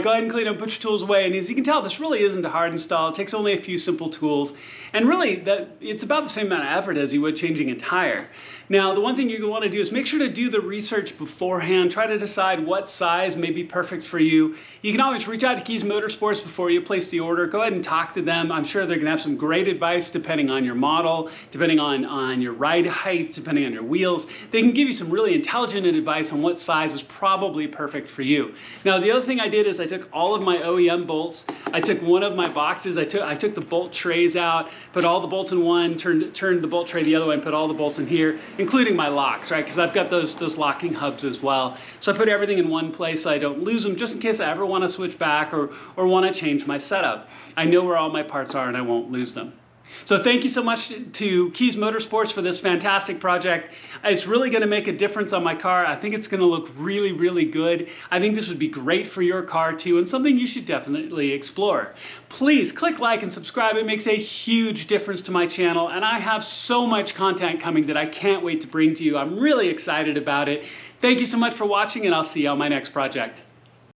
go ahead and clean up, put your tools away. And as you can tell, this really isn't a hard install. It takes only a few simple tools. And really, it's about the same amount of effort as you would changing a tire. Now, the one thing you're going to want to do is make sure to do the research beforehand. Try to decide what size may be perfect for you. You can always reach out to Keys Motorsports before you place the order. Go ahead and talk to them. I'm sure they're going to have some great advice depending on your model, depending on your ride height, depending on your wheels. They can give you some really intelligent advice on what size is probably perfect for you. Now, the other thing I did is I took all of my OEM bolts. I took one of my boxes. I took the bolt trays out, put all the bolts in one, turned the bolt tray the other way, and put all the bolts in here, including my locks, right? Because I've got those locking hubs as well. So I put everything in one place so I don't lose them, just in case I ever want to switch back or want to change my setup. I know where all my parts are and I won't lose them. So thank you so much to Keys Motorsports for this fantastic project. It's really going to make a difference on my car. I think it's going to look really, really good. I think this would be great for your car too, and something you should definitely explore. Please click like and subscribe. It makes a huge difference to my channel, and I have so much content coming that I can't wait to bring to you. I'm really excited about it. Thank you so much for watching, and I'll see you on my next project.